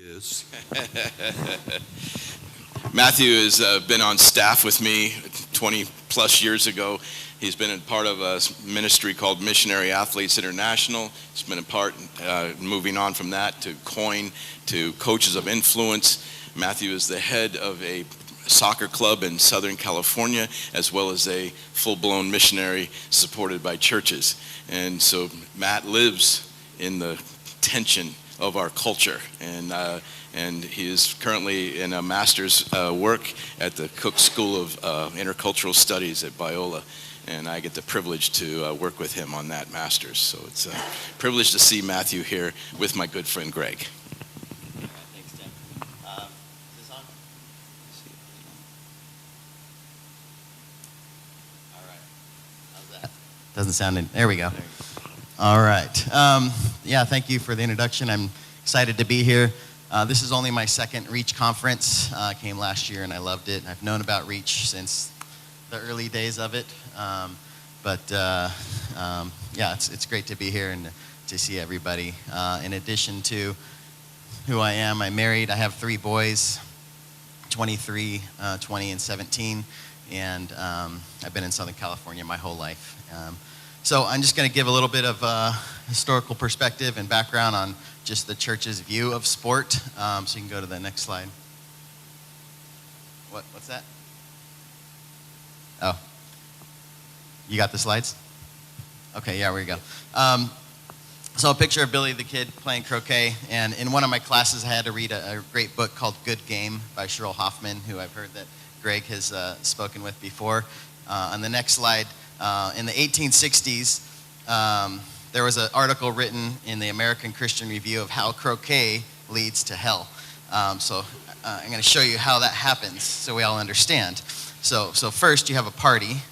is. Matthew has been on staff with me 20 plus years ago. He's been a part of a ministry called Missionary Athletes International. He's been a part, moving on from that to COIN, to Coaches of Influence. Matthew is the head of a soccer club in Southern California, as well as a full-blown missionary supported by churches. And so Matt lives in the tension of our culture, and he is currently in a master's work at the Cook School of Intercultural Studies at Biola, and I get the privilege to work with him on that master's. So it's a privilege to see Matthew here with my good friend Greg. Thanks, Tim. Is this on? All right. How's that? Doesn't sound in. There we go. All right. Thank you for the introduction. I'm excited to be here. This is only my second Reach conference. I came last year and I loved it. I've known about Reach since the early days of it. It's great to be here and to see everybody. In addition to who I am, I'm married. I have 3 boys, 23, 20, and 17. And I've been in Southern California my whole life. So I'm just going to give a little bit of historical perspective and background on just the church's view of sport. So you can go to the next slide. What's that? Oh, you got the slides? Okay, yeah, here we go. So a picture of Billy the Kid playing croquet. And in one of my classes, I had to read a great book called Good Game by Cheryl Hoffman, who I've heard that Greg has spoken with before. On the next slide, in the 1860s, there was an article written in the American Christian Review of how croquet leads to hell. I'm going to show you how that happens so we all understand. So first you have a party,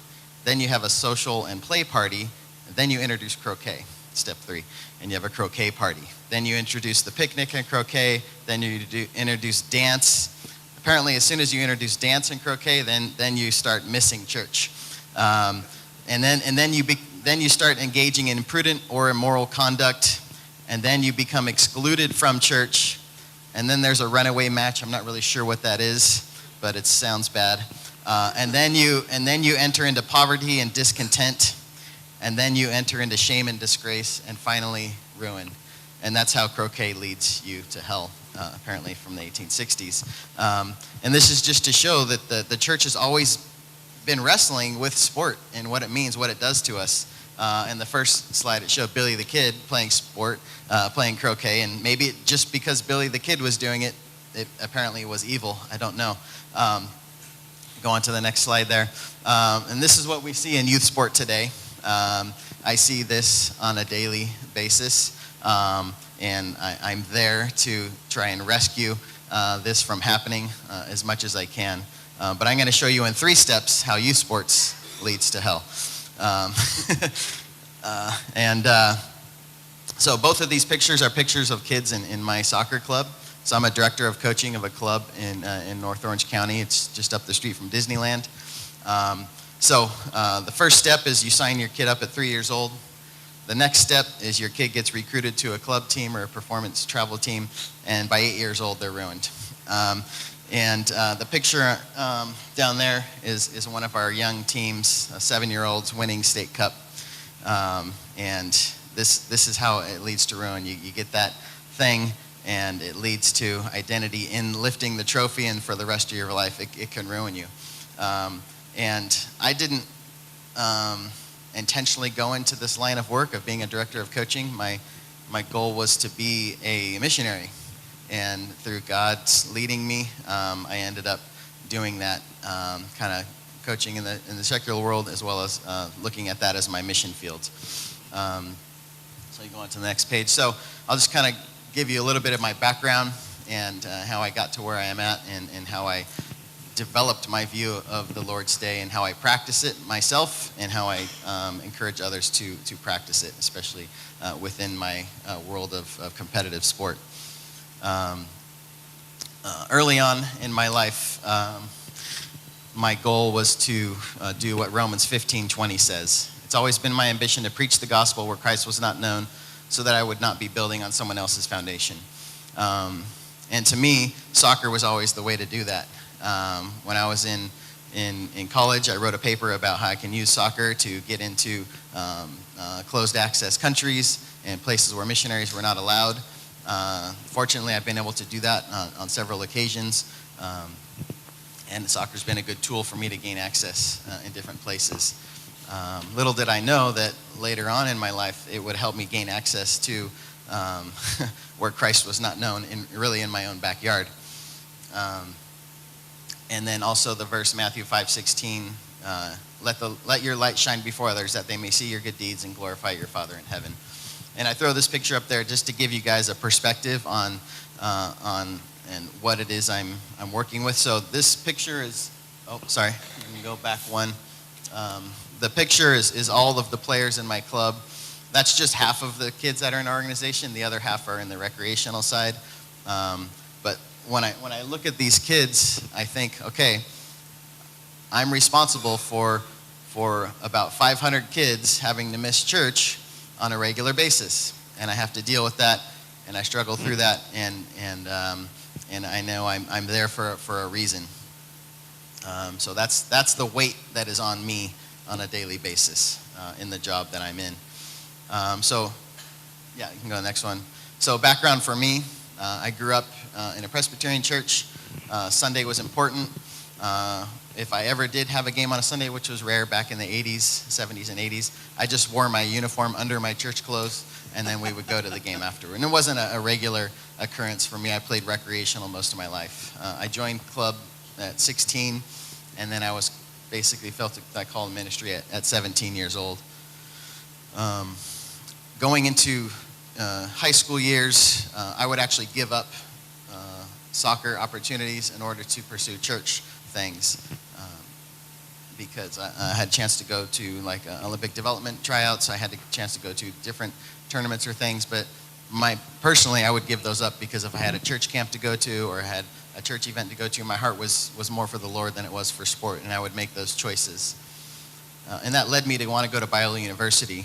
then you have a social and play party, and then you introduce croquet, step 3, and you have a croquet party. Then you introduce the picnic and croquet, then you introduce dance. Apparently, as soon as you introduce dance and croquet, then you start missing church. And then you start engaging in imprudent or immoral conduct, and then you become excluded from church, and then there's a runaway match. I'm not really sure what that is, but it sounds bad. And then you enter into poverty and discontent, and then you enter into shame and disgrace, and finally ruin. And that's how croquet leads you to hell, apparently from the 1860s. And this is just to show that the church has always been wrestling with sport and what it means, what it does to us. In the first slide, it showed Billy the Kid playing playing croquet, and maybe just because Billy the Kid was doing it, it apparently was evil. I don't know. Go on to the next slide there. And this is what we see in youth sport today. I see this on a daily basis, and I'm there to try and rescue this from happening as much as I can. But I'm going to show you in 3 steps how youth sports leads to hell. So both of these pictures are pictures of kids in my soccer club. So I'm a director of coaching of a club in North Orange County. It's just up the street from Disneyland. The first step is you sign your kid up at 3 years old. The next step is your kid gets recruited to a club team or a performance travel team, and by 8 years old, they're ruined. The picture down there is one of our young teams, 7-year-olds winning state cup. And this is how it leads to ruin. You get that thing, and it leads to identity in lifting the trophy, and for the rest of your life, it can ruin you. And I didn't intentionally go into this line of work of being a director of coaching. My goal was to be a missionary. And through God's leading me, I ended up doing that kind of coaching in the secular world, as well as looking at that as my mission field. So you go on to the next page. So I'll just kind of give you a little bit of my background and how I got to where I am at, and how I developed my view of the Lord's Day, and how I practice it myself, and how I encourage others to practice it, especially within my world of competitive sport. Early on in my life, my goal was to do what Romans 15:20 says. It's always been my ambition to preach the gospel where Christ was not known, so that I would not be building on someone else's foundation. And to me, soccer was always the way to do that. When I was in college, I wrote a paper about how I can use soccer to get into closed access countries and places where missionaries were not allowed. Fortunately, I've been able to do that on several occasions. And soccer's been a good tool for me to gain access in different places. Little did I know that later on in my life, it would help me gain access to where Christ was not known, really in my own backyard. And then also the verse Matthew 5:16, let your light shine before others that they may see your good deeds and glorify your Father in heaven. And I throw this picture up there just to give you guys a perspective on and what it is I'm working with. So this picture is, let me go back one. The picture is all of the players in my club. That's just half of the kids that are in our organization. The other half are in the recreational side. But when I look at these kids, I think, okay, I'm responsible for about 500 kids having to miss church on a regular basis, and I have to deal with that, and I struggle through that, and I know I'm there for a reason. So that's the weight that is on me on a daily basis in the job that I'm in. So, yeah, you can go to the next one. So background for me, I grew up in a Presbyterian church. Sunday was important. If I ever did have a game on a Sunday, which was rare back in the 80s, 70s and 80s, I just wore my uniform under my church clothes, and then we would go to the game afterward. And it wasn't a regular occurrence for me. I played recreational most of my life. I joined club at 16, and then I was basically felt I called ministry at 17 years old. Going into high school years, I would actually give up soccer opportunities in order to pursue church things, because I had a chance to go to like Olympic development tryouts. I had a chance to go to different tournaments or things, but personally, I would give those up because if I had a church camp to go to or had a church event to go to, my heart was more for the Lord than it was for sport, and I would make those choices. And that led me to want to go to Biola University,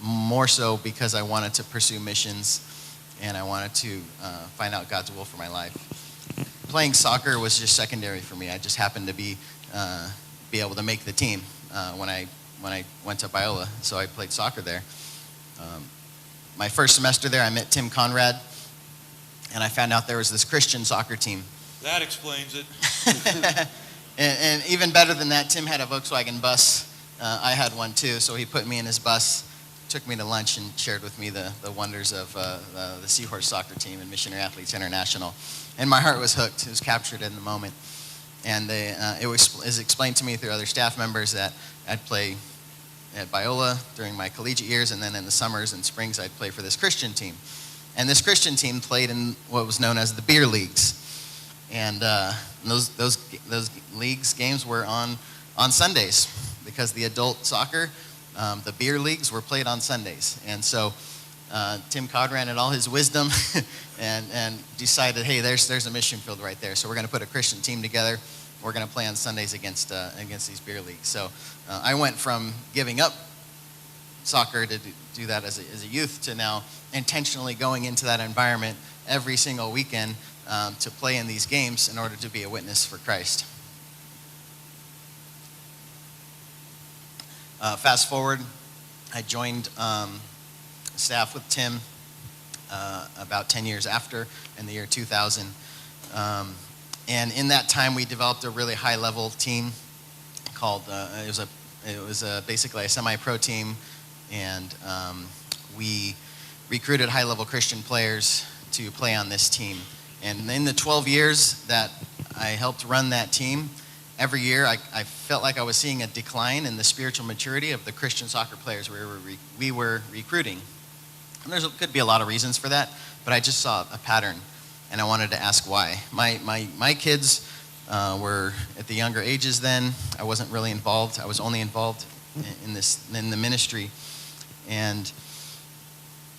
more so because I wanted to pursue missions and I wanted to find out God's will for my life. Playing soccer was just secondary for me. I just happened to be able to make the team when I went to Biola, so I played soccer there. My first semester there, I met Tim Conrad, and I found out there was this Christian soccer team. That explains it. And even better than that, Tim had a Volkswagen bus. I had one too, so he put me in his bus, took me to lunch, and shared with me the wonders of the Seahorse soccer team and Missionary Athletes International. And my heart was hooked. It was captured in the moment. And it was explained to me through other staff members that I'd play at Biola during my collegiate years, and then in the summers and springs I'd play for this Christian team. And this Christian team played in what was known as the beer leagues. And those leagues games were on Sundays, because the adult soccer, the beer leagues were played on Sundays. And so Tim Conrad and all his wisdom and decided, hey, there's a mission field right there. So we're going to put a Christian team together. We're going to play on Sundays against these beer leagues. So I went from giving up soccer to do that as a youth to now intentionally going into that environment every single weekend to play in these games in order to be a witness for Christ. Fast forward, I joined staff with Tim about 10 years after, in the year 2000. And in that time, we developed a really high-level team called, it was basically a semi-pro team, and we recruited high-level Christian players to play on this team. And in the 12 years that I helped run that team, every year I felt like I was seeing a decline in the spiritual maturity of the Christian soccer players we were recruiting. And there could be a lot of reasons for that, but I just saw a pattern, and I wanted to ask why. My kids were at the younger ages then. I wasn't really involved. I was only involved in the ministry, and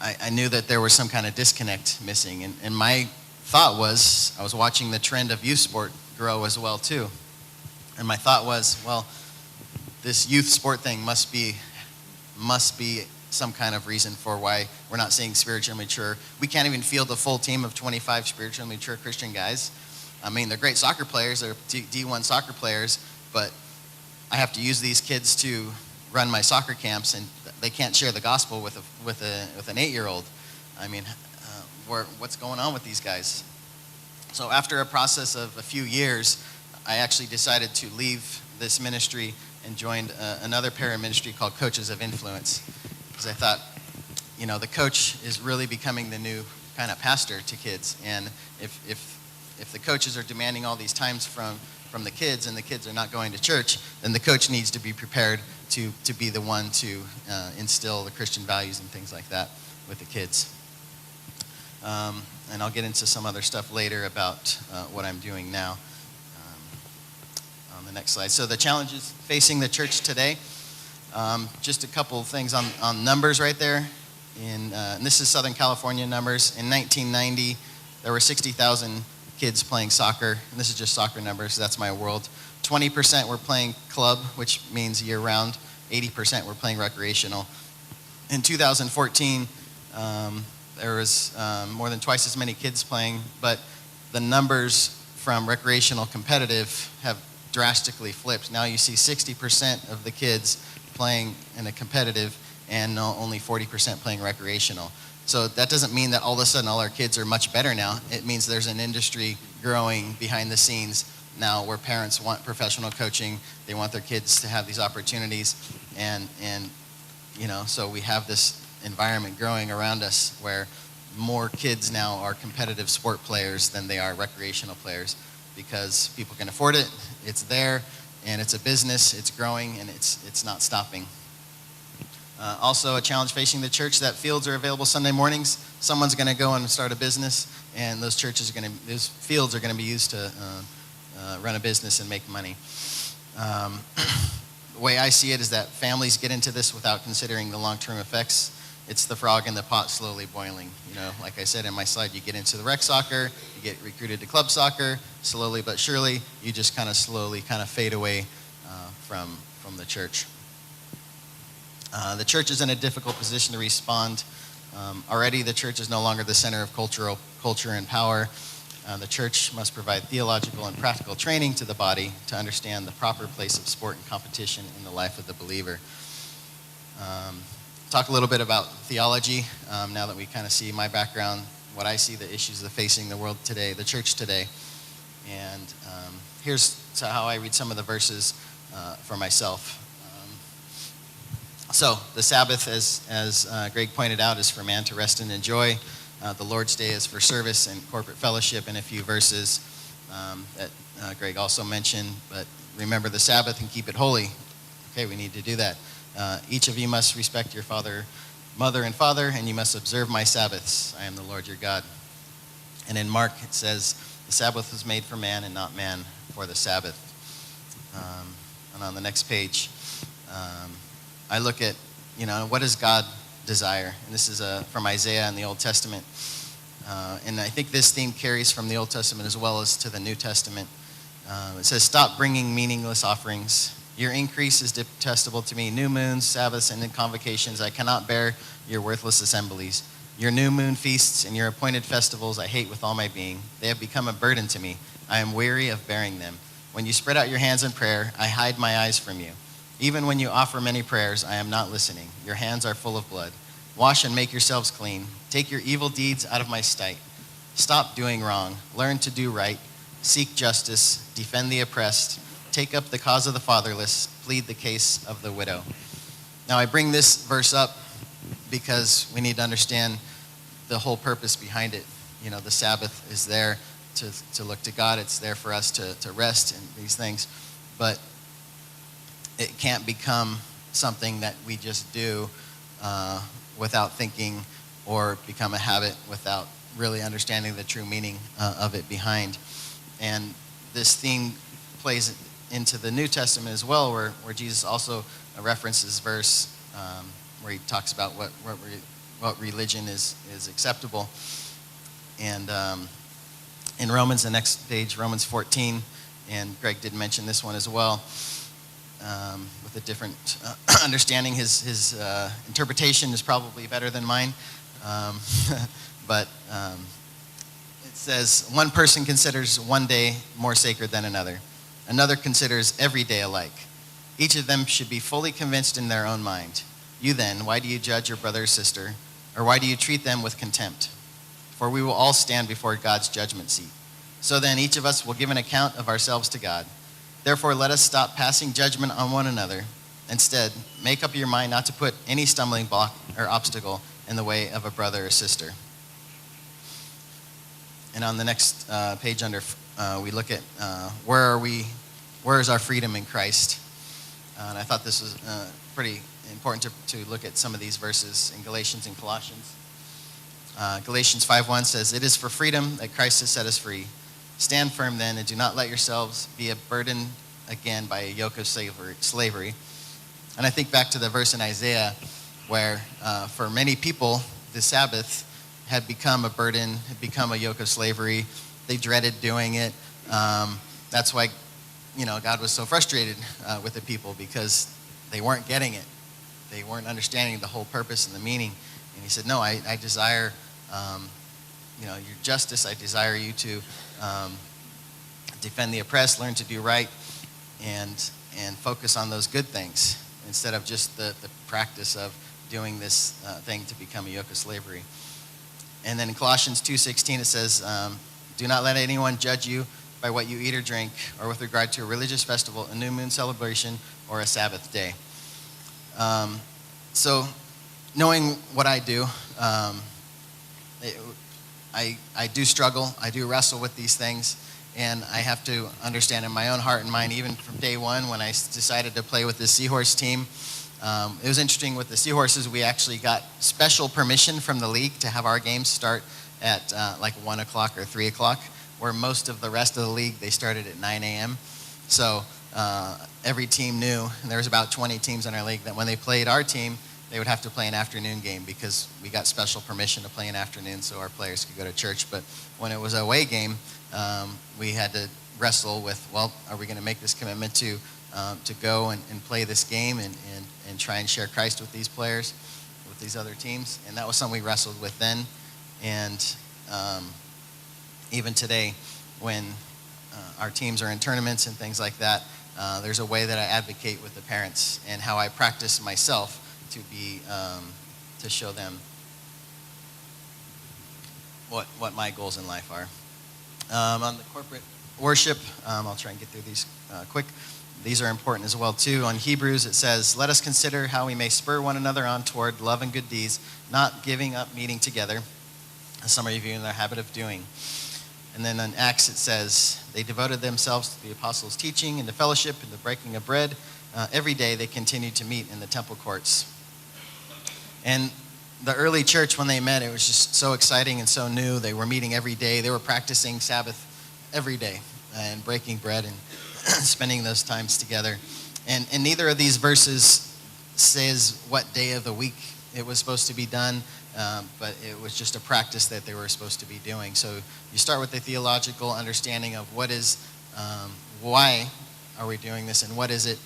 I knew that there was some kind of disconnect missing. And my thought was, I was watching the trend of youth sport grow as well too. And my thought was, well, this youth sport thing must be some kind of reason for why we're not seeing spiritually mature. We can't even field a full team of 25 spiritually mature Christian guys. I mean, they're great soccer players, they're D1 soccer players, but I have to use these kids to run my soccer camps, and they can't share the gospel with an 8-year-old. I mean, what's going on with these guys? So after a process of a few years, I actually decided to leave this ministry and joined another para-ministry called Coaches of Influence, because I thought, the coach is really becoming the new kind of pastor to kids, and if the coaches are demanding all these times from the kids and the kids are not going to church, then the coach needs to be prepared to be the one to instill the Christian values and things like that with the kids. And I'll get into some other stuff later about what I'm doing now on the next slide. So the challenges facing the church today, just a couple of things on numbers right there. And this is Southern California numbers. In 1990, there were 60,000 kids playing soccer, and this is just soccer numbers, so that's my world. 20% were playing club, which means year-round. 80% were playing recreational. In 2014, there was more than twice as many kids playing, but the numbers from recreational competitive have drastically flipped. Now you see 60% of the kids playing in a competitive and only 40% playing recreational. So that doesn't mean that all of a sudden all our kids are much better now. It means there's an industry growing behind the scenes now where parents want professional coaching. They want their kids to have these opportunities. And so we have this environment growing around us where more kids now are competitive sport players than they are recreational players because people can afford it, it's there, and it's a business, it's growing, and it's not stopping. Also, a challenge facing the church, that fields are available Sunday mornings. Someone's going to go and start a business, and those fields are going to be used to run a business and make money. The way I see it is that families get into this without considering the long-term effects. It's the frog in the pot slowly boiling. Like I said in my slide, you get into the rec soccer, you get recruited to club soccer, slowly but surely, you just slowly fade away from the church. The church is in a difficult position to respond. Already the church is no longer the center of culture and power. The church must provide theological and practical training to the body to understand the proper place of sport and competition in the life of the believer. Talk a little bit about theology now that we see my background, what I see the issues that are facing the world today, the church today. And here's how I read some of the verses for myself. So the Sabbath, as Greg pointed out, is for man to rest and enjoy. The Lord's Day is for service and corporate fellowship, in a few verses that Greg also mentioned. But remember the Sabbath and keep it holy. Okay, we need to do that. Each of you must respect your mother and father, and you must observe my Sabbaths. I am the Lord your God. And in Mark it says, the Sabbath was made for man and not man for the Sabbath. And on the next page, I look at, what does God desire? And this is from Isaiah in the Old Testament. And I think this theme carries from the Old Testament as well as to the New Testament. It says, stop bringing meaningless offerings. Your increase is detestable to me. New moons, Sabbaths, and convocations, I cannot bear your worthless assemblies. Your new moon feasts and your appointed festivals I hate with all my being. They have become a burden to me. I am weary of bearing them. When you spread out your hands in prayer, I hide my eyes from you. Even when you offer many prayers, I am not listening. Your hands are full of blood. Wash and make yourselves clean. Take your evil deeds out of my sight. Stop doing wrong. Learn to do right. Seek justice. Defend the oppressed. Take up the cause of the fatherless. Plead the case of the widow. Now, I bring this verse up because we need to understand the whole purpose behind it. The Sabbath is there to look to God. It's there for us to rest in these things. But it can't become something that we just do without thinking, or become a habit without really understanding the true meaning of it behind. And this theme plays into the New Testament as well, where Jesus also references verse where he talks about what religion is acceptable. And in Romans, the next page, Romans 14, and Greg did mention this one as well. with a different understanding. His interpretation is probably better than mine. But it says, one person considers one day more sacred than another. Another considers every day alike. Each of them should be fully convinced in their own mind. You then, why do you judge your brother or sister? Or why do you treat them with contempt? For we will all stand before God's judgment seat. So then each of us will give an account of ourselves to God. Therefore, let us stop passing judgment on one another. Instead, make up your mind not to put any stumbling block or obstacle in the way of a brother or sister. And on the next page under, we look at where is our freedom in Christ? And I thought this was pretty important to look at some of these verses in Galatians and Colossians. Galatians 5:1 says, "It is for freedom that Christ has set us free. Stand firm then, and do not let yourselves be a burden again by a yoke of slavery." And I think back to the verse in Isaiah where for many people, the Sabbath had become a burden, had become a yoke of slavery. They dreaded doing it. That's why, God was so frustrated with the people, because they weren't getting it. They weren't understanding the whole purpose and the meaning. And he said, no, I desire, your justice. I desire you to defend the oppressed, learn to do right, and focus on those good things instead of just the practice of doing this thing to become a yoke of slavery. And then in Colossians 2:16 it says, "Do not let anyone judge you by what you eat or drink, or with regard to a religious festival, a new moon celebration, or a Sabbath day." So knowing what I do, I do struggle. I do wrestle with these things. And I have to understand in my own heart and mind, even from day one when I decided to play with the Seahorse team, it was interesting with the Seahorses. We actually got special permission from the league to have our games start at like 1 o'clock or 3 o'clock, where most of the rest of the league, they started at 9 a.m. So every team knew, and there was about 20 teams in our league, that when they played our team, they would have to play an afternoon game because we got special permission to play an afternoon so our players could go to church. But when it was an away game, we had to wrestle with, well, are we going to make this commitment to go and play this game and try and share Christ with these players, with these other teams? And that was something we wrestled with then. And even today, when our teams are in tournaments and things like that, there's a way that I advocate with the parents and how I practice myself to show them what my goals in life are. On the corporate worship, I'll try and get through these quick. These are important as well too. On Hebrews it says, "Let us consider how we may spur one another on toward love and good deeds, not giving up meeting together, as some of you are in the habit of doing." And then on Acts it says, "They devoted themselves to the apostles' teaching and the fellowship and the breaking of bread. Every day they continued to meet in the temple courts." And the early church, when they met, it was just so exciting and so new. They were meeting every day. They were practicing Sabbath every day and breaking bread and spending those times together. And neither of these verses says what day of the week it was supposed to be done, but it was just a practice that they were supposed to be doing. So you start with the theological understanding of what is, why are we doing this, and what is it?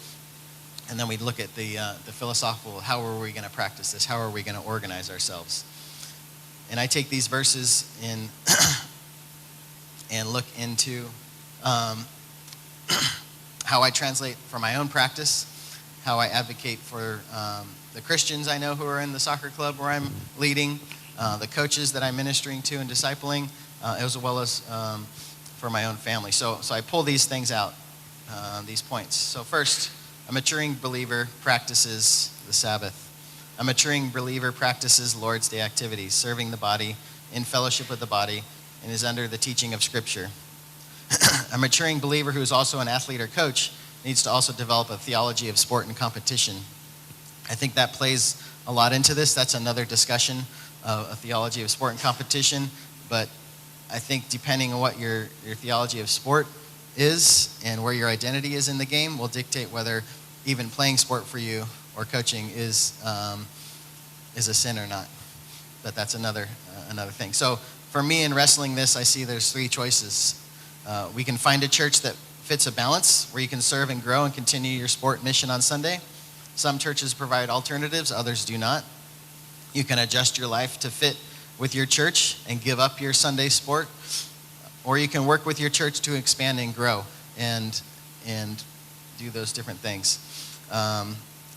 And then we look at the philosophical, how are we going to practice this? How are we going to organize ourselves? And I take these verses and look into how I translate for my own practice, how I advocate for the Christians I know who are in the soccer club where I'm leading, the coaches that I'm ministering to and discipling, as well as for my own family. So I pull these things out, these points. So first, a maturing believer practices the Sabbath. A maturing believer practices Lord's Day activities, serving the body, in fellowship with the body, and is under the teaching of Scripture. A maturing believer who is also an athlete or coach needs to also develop a theology of sport and competition. I think that plays a lot into this. That's another discussion of a theology of sport and competition. But I think depending on what your theology of sport is and where your identity is in the game will dictate whether even playing sport for you or coaching is a sin or not. But that's another thing. So for me in wrestling this, I see there's three choices. We can find a church that fits a balance where you can serve and grow and continue your sport mission on Sunday. Some churches provide alternatives, others do not. You can adjust your life to fit with your church and give up your Sunday sport, or you can work with your church to expand and grow and do those different things.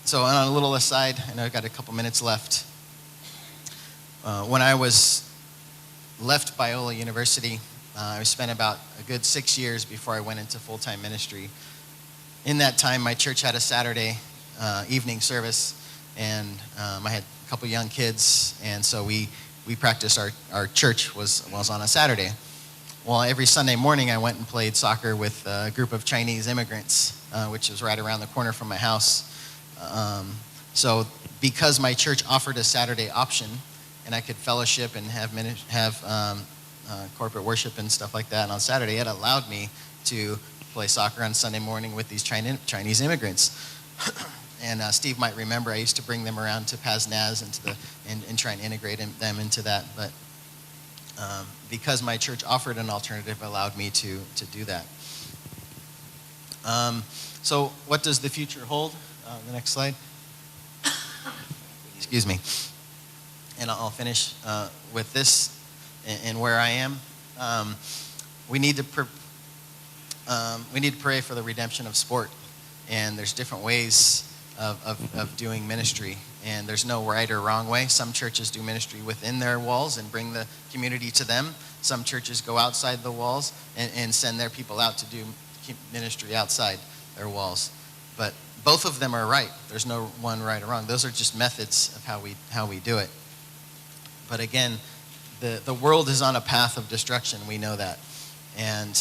So on a little aside, I know I've got a couple minutes left. When I was left Biola University, I spent about a good 6 years before I went into full-time ministry. In that time, my church had a Saturday evening service, and I had a couple young kids, and so we practiced. Our church was on a Saturday. Well, every Sunday morning, I went and played soccer with a group of Chinese immigrants, which was right around the corner from my house. So because my church offered a Saturday option, and I could fellowship and have corporate worship and stuff like that on Saturday, it allowed me to play soccer on Sunday morning with these Chinese immigrants. And Steve might remember I used to bring them around to Paz Naz and try and integrate them into that. But because my church offered an alternative, it allowed me to do that. So what does the future hold? The next slide. Excuse me. And I'll finish with this and where I am. We need to pray for the redemption of sport. And there's different ways of doing ministry. And there's no right or wrong way. Some churches do ministry within their walls and bring the community to them. Some churches go outside the walls and send their people out to do ministry outside their walls. But both of them are right. There's no one right or wrong. Those are just methods of how we do it. But again, the world is on a path of destruction. We know that. And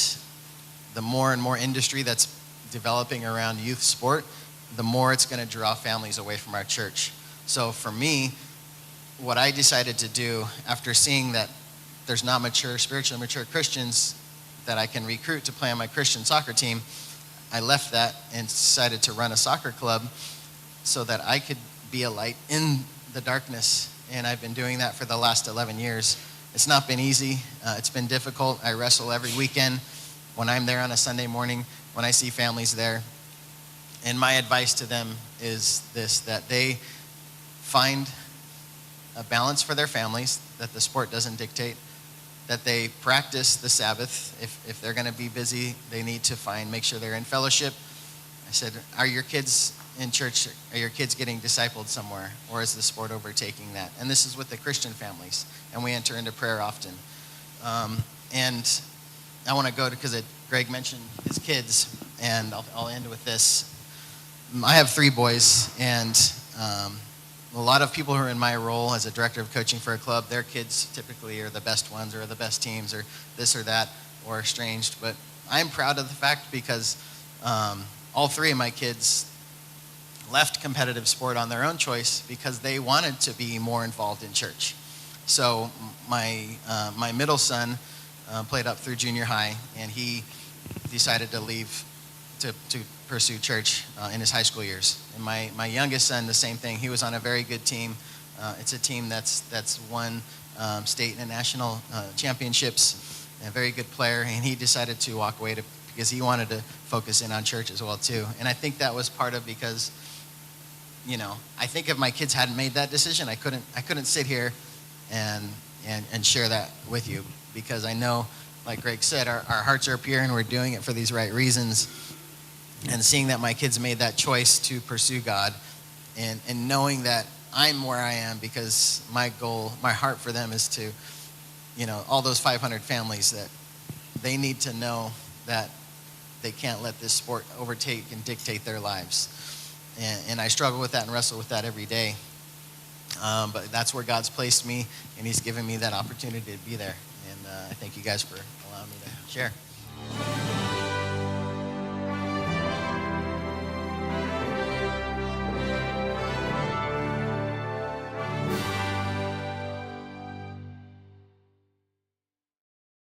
the more and more industry that's developing around youth sport, the more it's going to draw families away from our church. So for me, what I decided to do after seeing that there's not spiritually mature Christians that I can recruit to play on my Christian soccer team, I left that and decided to run a soccer club so that I could be a light in the darkness. And I've been doing that for the last 11 years. It's not been easy. It's been difficult. I wrestle every weekend when I'm there on a Sunday morning, when I see families there. And my advice to them is this, that they find a balance for their families, that the sport doesn't dictate, that they practice the Sabbath. If they're going to be busy, they need to make sure they're in fellowship. I said, are your kids in church, are your kids getting discipled somewhere, or is the sport overtaking that? And this is with the Christian families, and we enter into prayer often. And I want to go to, because Greg mentioned his kids, and I'll end with this. I have 3 boys, and a lot of people who are in my role as a director of coaching for a club, their kids typically are the best ones, or the best teams, or this or that, or estranged. But I'm proud of the fact because all 3 of my kids left competitive sport on their own choice because they wanted to be more involved in church. So my middle son played up through junior high, and he decided to leave to pursue church in his high school years. And my youngest son, the same thing. He was on a very good team. It's a team that's won state and national championships, a very good player, and he decided to walk away because he wanted to focus in on church as well too. And I think that was part of because, I think if my kids hadn't made that decision, I couldn't sit here and share that with you, because I know, like Greg said, our hearts are pure and we're doing it for these right reasons. And seeing that my kids made that choice to pursue God, and knowing that I'm where I am because my goal, my heart for them is to, all those 500 families, that they need to know that they can't let this sport overtake and dictate their lives. And I struggle with that and wrestle with that every day. But that's where God's placed me, and he's given me that opportunity to be there. And I thank you guys for allowing me to share.